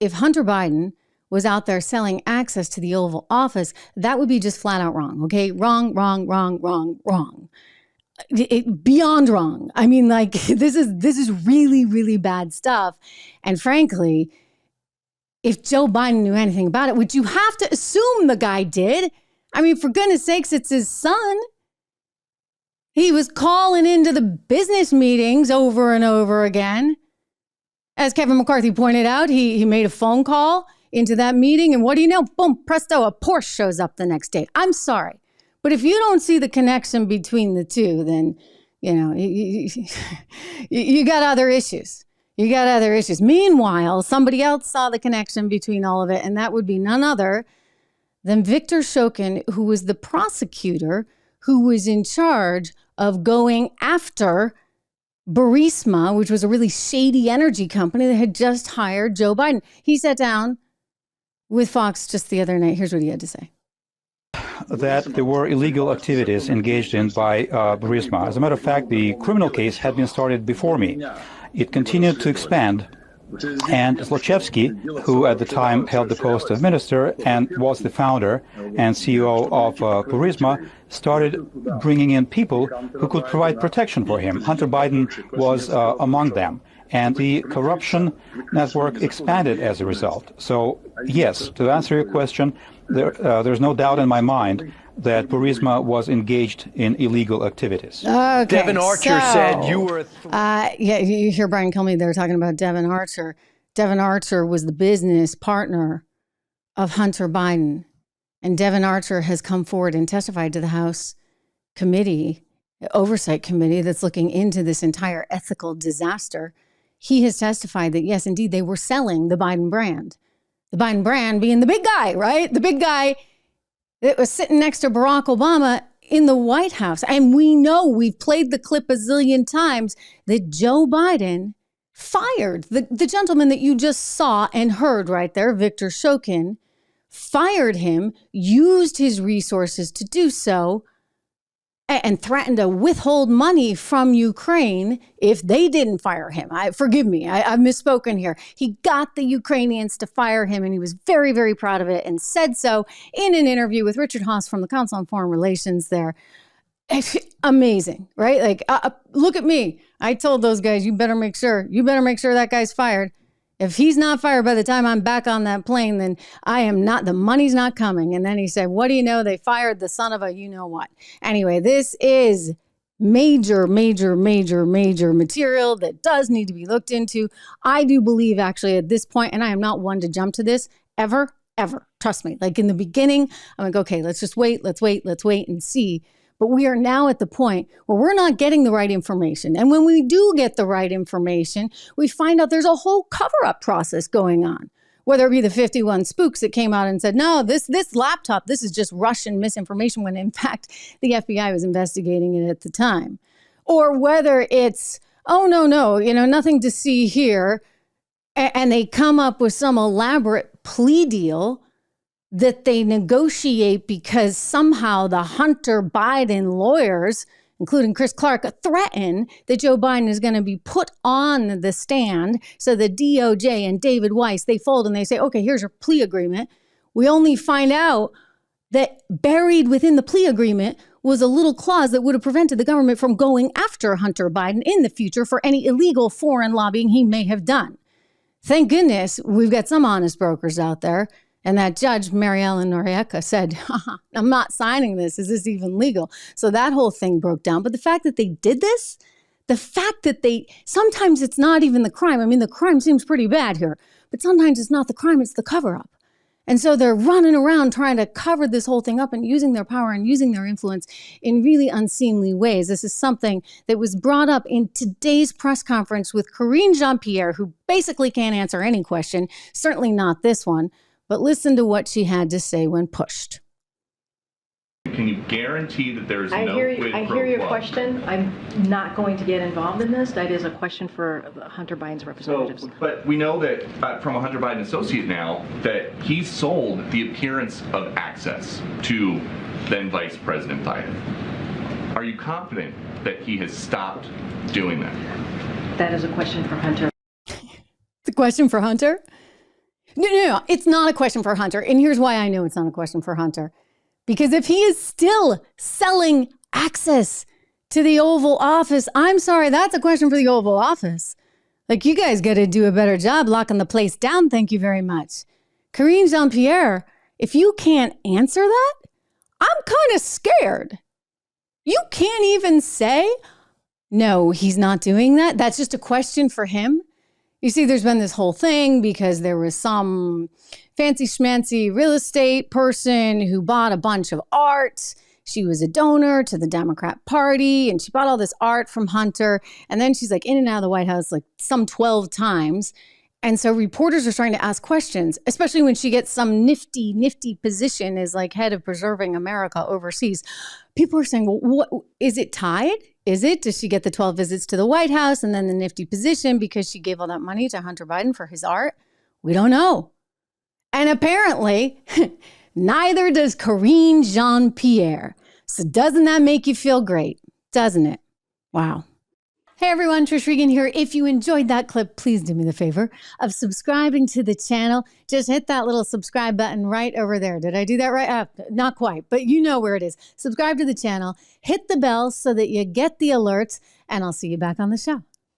if Hunter Biden was out there selling access to the Oval Office, that would be just flat out wrong. Okay, wrong. Beyond wrong. I mean, like this is really, really bad stuff. And frankly, if Joe Biden knew anything about it, which you have to assume the guy did. I mean, for goodness sakes, it's his son. He was calling into the business meetings over and over again. As Kevin McCarthy pointed out, he made a phone call into that meeting, and what do you know? Boom, presto, a Porsche shows up the next day. I'm sorry, but if you don't see the connection between the two, then, you know, you got other issues. You got other issues. Meanwhile, somebody else saw the connection between all of it, and that would be none other than Victor Shokin, who was the prosecutor who was in charge of going after Burisma, which was a really shady energy company that had just hired Joe Biden. He sat down with Fox just the other night. Here's what he had to say. That there were illegal activities engaged in by Burisma. As a matter of fact, the criminal case had been started before me. It continued to expand. And Zlochevsky, who at the time held the post of minister and was the founder and CEO of Burisma, started bringing in people who could provide protection for him. Hunter Biden was among them. And the corruption network expanded as a result. So, yes, to answer your question, there's no doubt in my mind that Burisma was engaged in illegal activities. Okay, Devin Archer said you were... yeah, you hear Brian Kilmeade there talking about Devin Archer. Devin Archer was the business partner of Hunter Biden. And Devin Archer has come forward and testified to the House committee, oversight committee that's looking into this entire ethical disaster. He has testified that, yes, indeed, they were selling the Biden brand. The Biden brand being the big guy, right? The big guy that was sitting next to Barack Obama in the White House. And we know, we've played the clip a zillion times, that Joe Biden fired the gentleman that you just saw and heard right there, Victor Shokin, fired him, used his resources to do so, and threatened to withhold money from Ukraine if they didn't fire him. Forgive me, I've misspoken here. He got the Ukrainians to fire him, and he was very, very proud of it and said so in an interview with Richard Haass from the Council on Foreign Relations there. Amazing, right? Like, look at me. I told those guys, you better make sure that guy's fired. If he's not fired by the time I'm back on that plane, then I am not, the money's not coming. And then he said, what do you know? They fired the son of a you-know-what. Anyway, this is major material that does need to be looked into. I do believe actually at this point, and I am not one to jump to this ever. Trust me. Like in the beginning, I'm like, okay, let's wait and see. But we are now at the point where we're not getting the right information. And when we do get the right information, we find out there's a whole cover-up process going on. Whether it be the 51 spooks that came out and said, no, this laptop, this is just Russian misinformation, when in fact the FBI was investigating it at the time. Or whether it's, oh, no, nothing to see here. And they come up with some elaborate plea deal that they negotiate because somehow the Hunter Biden lawyers, including Chris Clark, threaten that Joe Biden is going to be put on the stand. So the DOJ and David Weiss, they fold and they say, okay, here's your plea agreement. We only find out that buried within the plea agreement was a little clause that would have prevented the government from going after Hunter Biden in the future for any illegal foreign lobbying he may have done. Thank goodness we've got some honest brokers out there. And that judge, Mary Ellen Noriega, said, I'm not signing this. Is this even legal? So that whole thing broke down. But the fact that they did this, the fact that sometimes it's not even the crime. I mean, the crime seems pretty bad here, but sometimes it's not the crime, it's the cover-up. And so they're running around trying to cover this whole thing up and using their power and using their influence in really unseemly ways. This is something that was brought up in today's press conference with Karine Jean-Pierre, who basically can't answer any question, certainly not this one. But listen to what she had to say when pushed. Can you guarantee that there's no quid pro quo? I hear your question. I'm not going to get involved in this. That is a question for Hunter Biden's representatives. So, but we know that from a Hunter Biden associate now that he's sold the appearance of access to then Vice President Biden. Are you confident that he has stopped doing that? That is a question for Hunter. The question for Hunter? No. It's not a question for Hunter. And here's why I know it's not a question for Hunter. Because if he is still selling access to the Oval Office, I'm sorry, that's a question for the Oval Office. Like, you guys got to do a better job locking the place down. Thank you very much. Karine Jean-Pierre, if you can't answer that, I'm kind of scared. You can't even say, no, he's not doing that. That's just a question for him. You see, there's been this whole thing because there was some fancy schmancy real estate person who bought a bunch of art. She was a donor to the Democrat Party, and she bought all this art from Hunter. And then she's like in and out of the White House like some 12 times. And so reporters are starting to ask questions, especially when she gets some nifty position as like head of preserving America overseas. People are saying, well, what is it tied? Is it? Does she get the 12 visits to the White House and then the nifty position because she gave all that money to Hunter Biden for his art? We don't know. And apparently, neither does Karine Jean-Pierre. So doesn't that make you feel great? Doesn't it? Wow. Hey everyone, Trish Regan here. If you enjoyed that clip, please do me the favor of subscribing to the channel. Just hit that little subscribe button right over there. Did I do that right? Not quite, but you know where it is. Subscribe to the channel, hit the bell so that you get the alerts, and I'll see you back on the show.